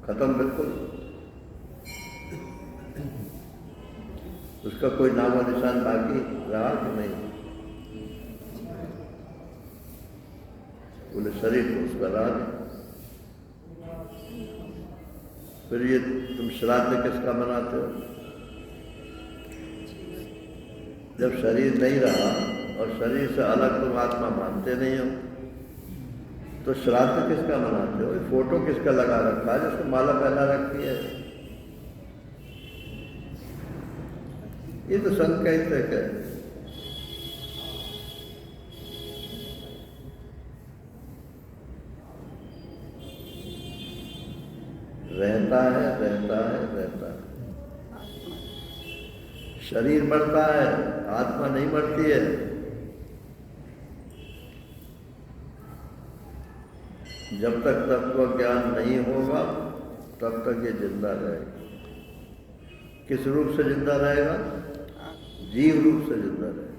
खत्म बिल्कुल, उसका कोई नाम और निशान बाकी रहा कि नहीं? बोले शरीर तो उसका रहा नहीं। फिर ये तुम श्राद्ध किसका मनाते हो? जब शरीर नहीं रहा और शरीर से अलग तुम आत्मा मानते नहीं हो, तो श्राद्ध किसका मनाते हो? फोटो किसका लगा रखा है जिसको माला पहना रखी है? ये तो संकेत है। रहता है, रहता है, रहता है। शरीर मरता है, आत्मा नहीं मरती है। जब तक तत्व ज्ञान नहीं होगा तब तक ये जिंदा रहेगा। किस रूप से जिंदा रहेगा? जीव रूप से जिंदा रहेगा,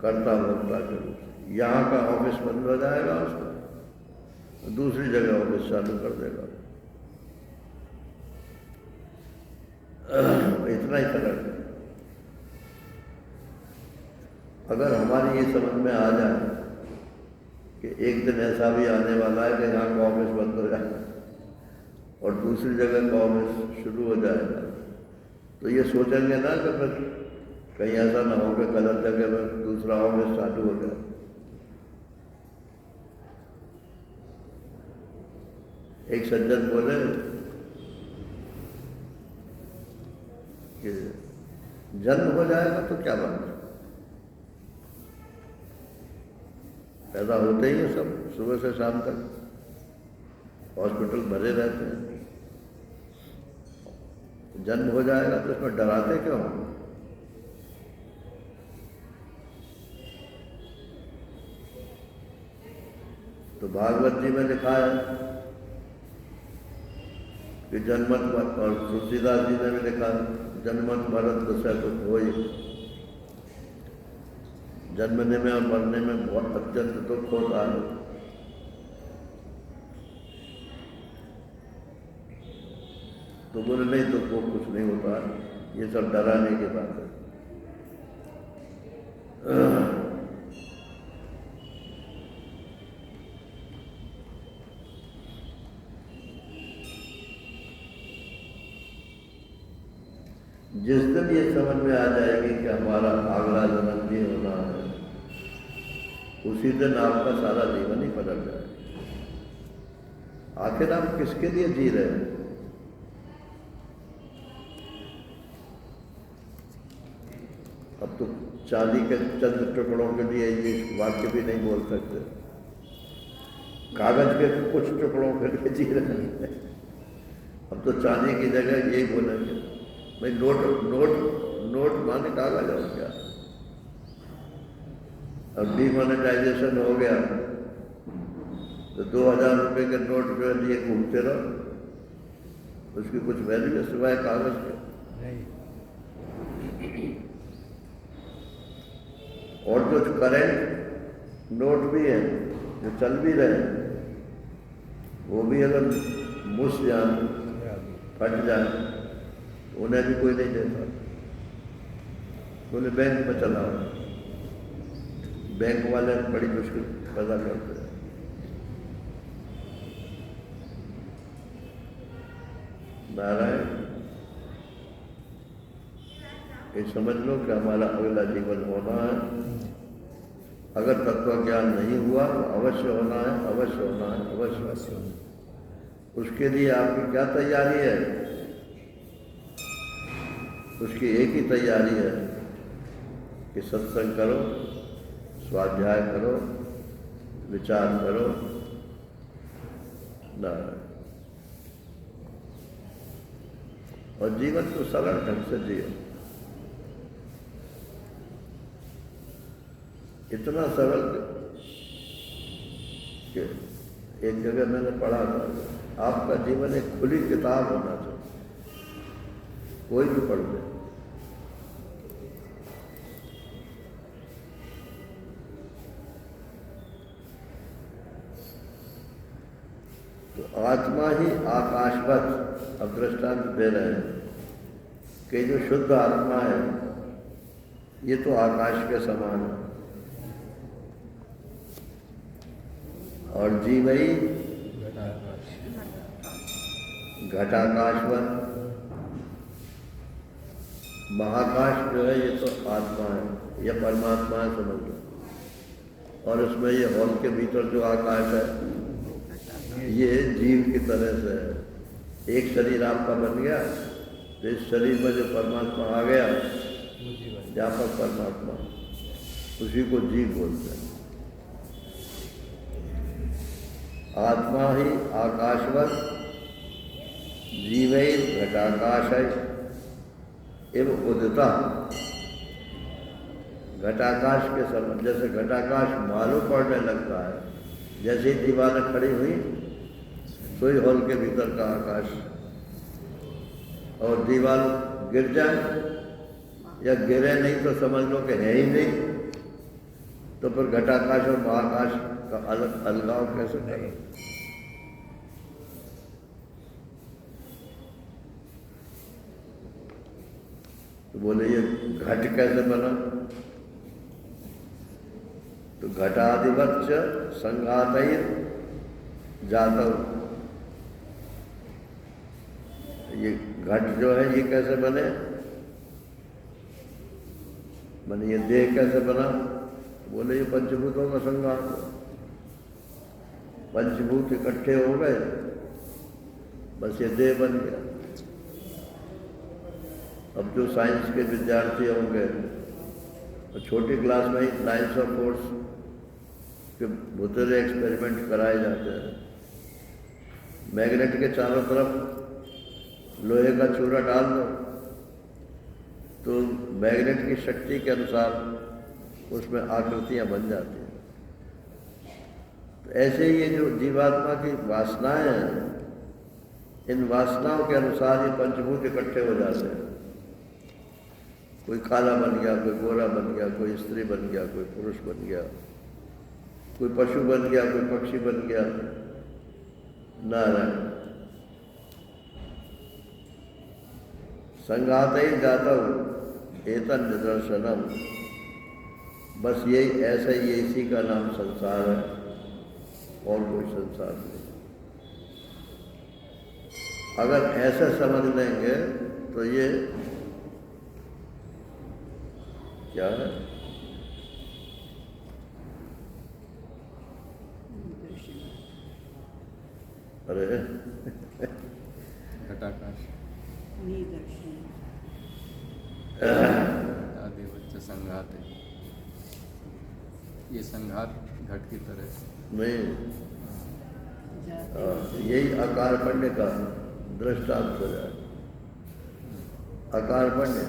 कर्ता भोक्ता के रूप से। यहाँ का ऑफिस बंद हो जाएगा, उसका दूसरी जगह ऑफिस चालू कर देगा। इतना ही फर्क है। अगर हमारी ये समझ में आ जाए कि एक दिन ऐसा भी आने वाला है कि यहाँ का ऑफिस बंद हो जाएगा और दूसरी जगह का ऑफिस शुरू हो जाएगा, तो ये सोचेंगे ना कि फिर कहीं ऐसा ना हो कि गलत जगह में दूसरा ऑफिस चालू हो जाए। एक सज्जन बोले कि जन्म हो जाएगा तो क्या बात है, पैदा होते ही है सब, सुबह से शाम तक हॉस्पिटल भरे रहते हैं। जन्म हो जाएगा तो इसमें डराते क्यों? तो भागवत जी में लिखा है कि जन्मत, और तुलसीदास जी ने भी लिखा जन्मत मरत दशा तो कोई, जन्मने में और मरने में बहुत अत्यंत दुख होता है। तो बोले नहीं, दुख वो कुछ नहीं होता है, ये सब डराने की बात है। जिस दिन ये समझ में आ जाएगी कि हमारा अगला जन्म भी होना है, उसी दिन आपका सारा जीवन ही बदल जाएगा। आखिर आप किसके लिए जी रहे हैं? अब तो चांदी के चंद टुकड़ों के लिए ये वाक्य भी नहीं बोल सकते, कागज के कुछ टुकड़ों के लिए जी रहे हैं। अब तो चांदी की जगह यही बोलेंगे भाई नोट नोट नोट माने कागज हो गया। अब डिमोनेटाइजेशन हो गया तो 2000 रुपये के नोट के लिए घूमते रहो, उसकी कुछ वैल्यू है सिवाय कागज के? और जो करंट नोट भी है जो चल भी रहे हैं, वो भी अगर मुस जान, फट जाए, उन्हें भी कोई नहीं देता। उन्हें बैंक में चला, बैंक वाले बड़ी मुश्किल पैदा करते हैं। नारायण, ये समझ लो कि हमारा अगला जीवन होना है। अगर तत्व ज्ञान नहीं हुआ तो अवश्य होना है, अवश्य होना है, अवश्य होना है। उसके लिए आपकी क्या तैयारी है? उसकी एक ही तैयारी है कि सत्संग करो, स्वाध्याय करो, विचार करो। नारायण, और जीवन को सरल ढंग से जियो। इतना सरल कि एक जगह मैंने पढ़ा था, आपका जीवन एक खुली किताब होना चाहिए, कोई भी पढ़ ले। तो आत्मा ही आकाशवत, अब दृष्टांत दे रहे हैं कि जो शुद्ध आत्मा है ये तो आकाश के समान है, और जीवई घटाकाशवत। महाकाश जो है ये तो आत्मा है, यह परमात्मा है, समझ लो। और उसमें ये हॉल के भीतर जो आकाश है ये जीव की तरह से है। एक शरीर आपका बन गया तो इस शरीर में जो परमात्मा आ गया, व्यापक परमात्मा, उसी को जीव बोलते हैं। आत्मा ही आकाशवत, जीवै घटाकाश एवं उदिता। घटाकाश के समय, जैसे घटाकाश मालूम पड़ने लगता है, जैसे ही दीवारें खड़ी हुई तो ही हॉल के भीतर का आकाश, और दीवार गिर जाए या गिरे नहीं तो समझ लो कि है ही नहीं, तो फिर घटाकाश और महाकाश का अलग अलगाव कैसे करें? तो बोले ये घट कैसे बना? तो घटाधिपत्य संघातैर जातव, ये घट जो है ये कैसे बने? माने ये देह कैसे बना? बोले ये पंचभूतों का संघात, पंचभूत इकट्ठे हो गए, बस ये देह बन गया। अब जो साइंस के विद्यार्थी होंगे तो छोटी क्लास में ही लाइन्स ऑफ फोर्स के भूतेरे एक्सपेरिमेंट कराए जाते हैं। मैग्नेट के चारों तरफ लोहे का चूरा डाल दो तो मैग्नेट की शक्ति के अनुसार उसमें आकृतियां बन जाती हैं। तो ऐसे ही ये जो जीवात्मा की वासनाएं हैं, इन वासनाओं के अनुसार ये पंचभूत इकट्ठे हो जाते हैं। कोई काला बन गया, कोई गोरा बन गया, कोई स्त्री बन गया, कोई पुरुष बन गया, कोई पशु बन गया, कोई पक्षी बन गया। नारायण, संघातैर जातव एतन निदर्शनम। बस यही, ऐसा ही, इसी का नाम संसार है, और कोई संसार नहीं। अगर ऐसे समझ लेंगे तो ये क्या है? अरे घटाकाश, आदिवच्च संघात है। ये संघात घट की तरह से नहीं, यही अकारपण्य का दृष्टांत हो जाए। अकारपण्य,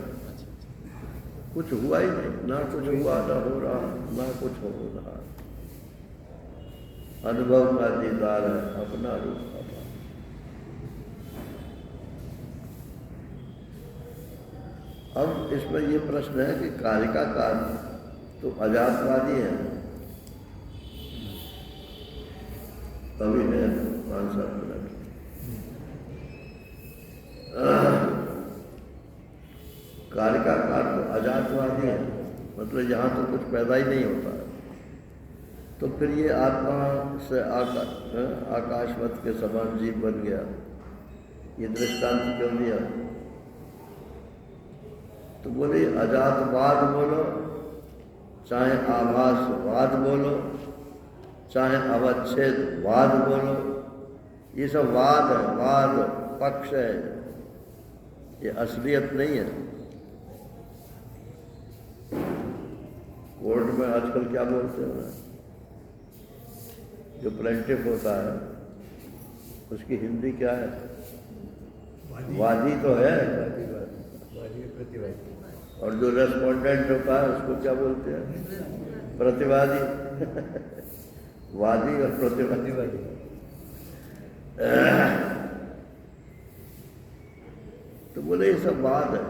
कुछ हुआ ही नहीं, ना कुछ हुआ, ना हो रहा, ना कुछ हो रहा। अनुभव का दीदार है, अपना रूप अपना। अब इसमें ये प्रश्न है कि कालिका काल तो अजातवादी है, अभी है 5-7 मिनट। कार्य का कार्य तो अजातवादी है, मतलब यहाँ तो कुछ पैदा ही नहीं होता है। तो फिर ये आत्मा से आकाशवत के समान जीव बन गया, ये दृष्टांत क्यों दिया? तो बोले अजातवाद बोलो, चाहे आभासवाद बोलो, चाहे अवच्छेदवाद बोलो, ये सब वाद है, वाद पक्ष है, ये असलियत नहीं है। कोर्ट में आजकल क्या बोलते हैं ना, जो प्लेंटिफ होता है उसकी हिंदी क्या है? वादी तो है, और जो रेस्पोंडेंट होता है उसको क्या बोलते हैं? प्रतिवादी। वादी और प्रतिवादी। तो बोले ये सब वाद है,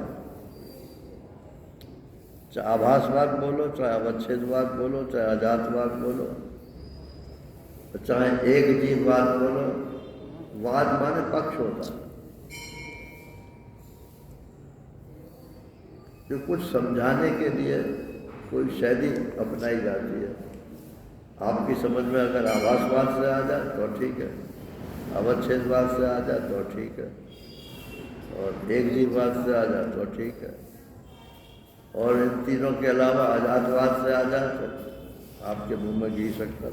चाहे आभासवाद बोलो, चाहे अवच्छेदवाद बोलो, चाहे अजातवाद बोलो, चाहे एक जीववाद बोलो, वाद माने पक्ष होता है। जो कुछ समझाने के लिए कोई शैली अपनाई जाती है। आपकी समझ में अगर आभासवाद से आ जाए तो ठीक है, अवच्छेदवाद से आ जाए तो ठीक है, और एक जीववाद से आ जाए तो ठीक है, और इन तीनों के अलावा अजातवाद से आ जाए तो आपके मुंह में घी सकता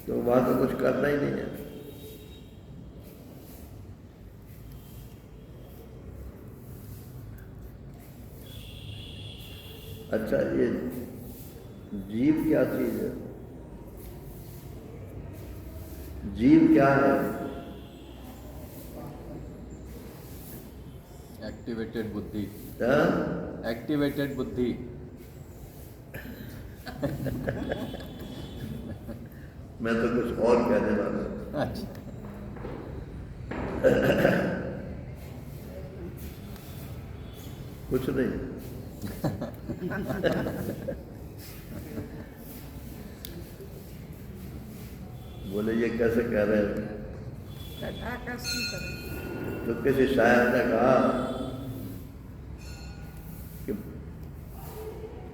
तो वहाँ तो कुछ करना ही नहीं है। अच्छा, ये जीव क्या चीज है? जीव क्या है? एक्टिवेटेड बुद्धि। हाँ? एक्टिवेटेड बुद्धि। मैं तो कुछ और कहने वाला हूं। अच्छा। कुछ नहीं। बोले ये कैसे कह रहे हैं? तो किसी शायर ने कहा कि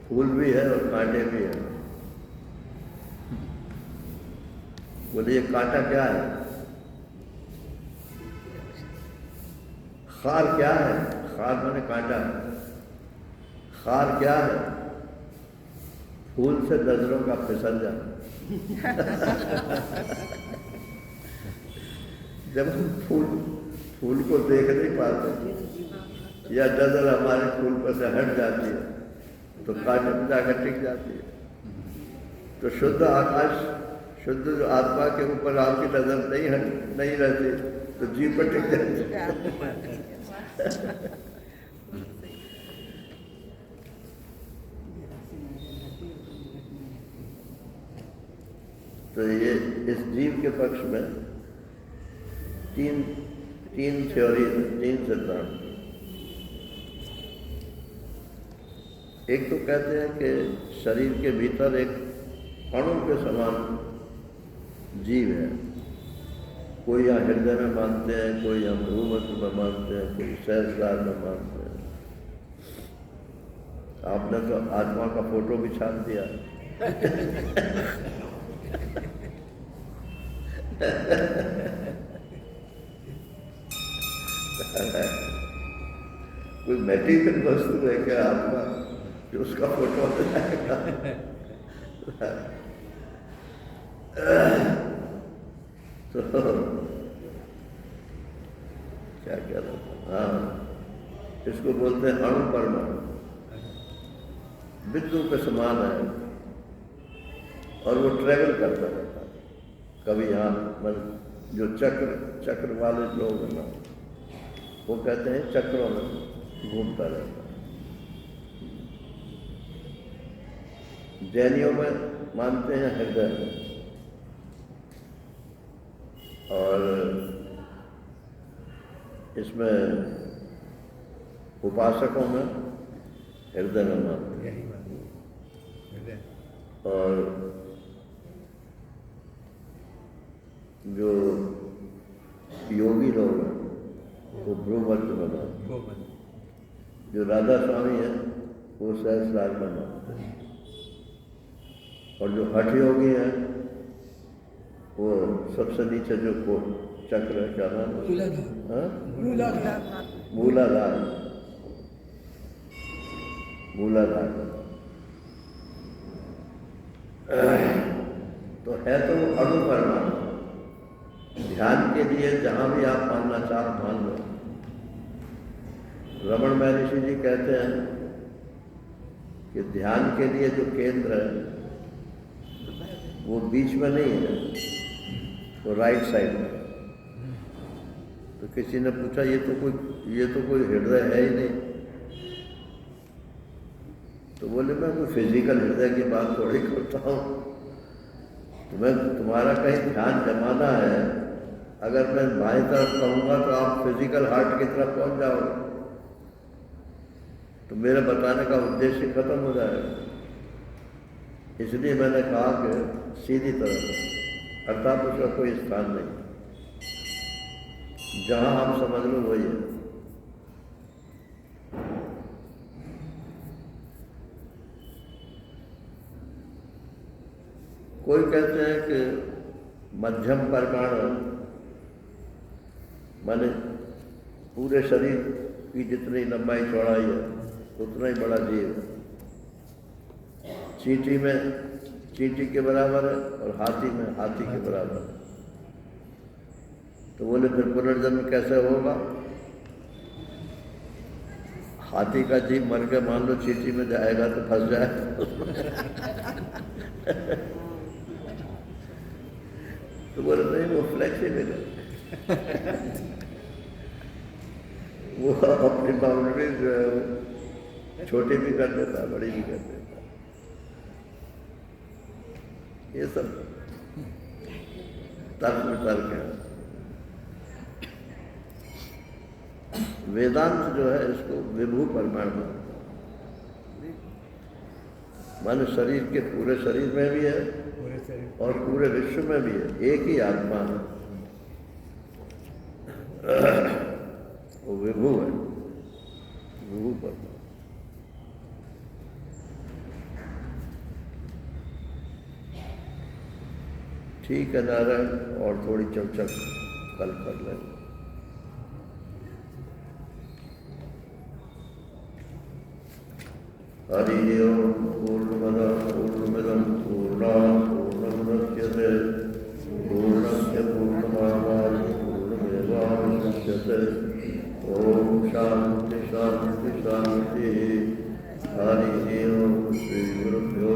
फूल भी है और कांटे भी है। बोले ये कांटा क्या है? खार क्या है? खार माने कांटा। खार क्या है? फूल से नजरों का फिसल जाना। जब हम फूल को देख नहीं पाते या नजर हमारे फूल पर से हट जाती है तो कांटे में जाकर टिक जाती है। तो शुद्ध आकाश, शुद्ध जो आत्मा के ऊपर आपकी नजर नहीं रहती तो जीव पर टिक जाती। तो ये इस जीव के पक्ष में तीन थ्योरी, तीन सिद्धांत। एक तो कहते हैं कि शरीर के भीतर एक अणु के समान जीव है। कोई यहाँ हृदय में मानते हैं, कोई यहाँ भ्रूमध्य में मानते हैं, कोई सहस्रार में मानते हैं। आपने तो आत्मा का फोटो भी छाप दिया। कोई मेटीरियल वस्तु है क्या आत्मा कि उसका फोटो हो जाएगा? तो क्या कह रहा था? हाँ, इसको बोलते हैं अणु परमाणु। बिंदु के समान है और वो ट्रेवल करता रहता है। कभी यहाँ मतलब जो चक्र वाले लोग हैं ना, वो कहते हैं चक्रों में घूमता रहता है। जैनियों में मानते हैं हृदय में, और इसमें उपासकों में हृदय में मानते हैं। और जो योगी लोग जो राधा स्वामी है वो सहस्रार में मानते हैं, और जो हठ योगी है वो सबसे नीचे जो को चक्र है, क्या नाम है? हाँ? मूलाधार। मूलाधार तो है तो वो अणु परमाणु। ध्यान के लिए जहां भी आप मानना चाहो मान लो। रमण महर्षि जी कहते हैं कि ध्यान के लिए जो केंद्र है वो बीच में नहीं है, वो राइट साइड में। तो किसी ने पूछा ये तो कोई हृदय है ही नहीं। तो बोले मैं कोई फिजिकल हृदय की बात थोड़ी करता हूँ। तुम्हारा कहीं ध्यान जमाना है, अगर मैं बाएं तरफ कहूँगा तो आप फिजिकल हार्ट की तरफ पहुँच जाओगे, तो मेरे बताने का उद्देश्य खत्म हो जाएगा। इसलिए मैंने कहा कि सीधी तरफ, अर्थात उसका कोई स्थान नहीं, जहाँ हम समझ लो वही है। कोई कहते हैं कि मध्यम परिमाण माने पूरे शरीर की जितनी लंबाई चौड़ाई है उतना ही बड़ा जीव है। चींटी में चींटी के बराबर है और हाथी में हाथी के बराबर है। तो बोले फिर पुनर्जन्म कैसे होगा? हाथी का जीव मर के मान लो चींटी में जाएगा तो फंस जाए। तो बोले नहीं, वो फ्लेक्सिबल है। वो अपनी बाउंड्री जो है वो छोटी भी कर देता, बड़ी भी कर देता। ये सब तर्क है। वेदांत जो है इसको विभू परिमाण माने शरीर के पूरे शरीर में भी है और पूरे विश्व में भी है, एक ही आत्मा है, वो विभू है, विभू परिमाण। ठीक है नारायण, और थोड़ी चर्चा कल कर लेंगे। हरि ओम। पूर्णमदः पूर्णमिदं पूर्णात् पूर्णमुदच्यते पूर्णस्य पूर्णमादाय पूर्णमेवावशिष्यते। ओम शांति शांति शांति। हरि ओम। श्री गुरुभ्यो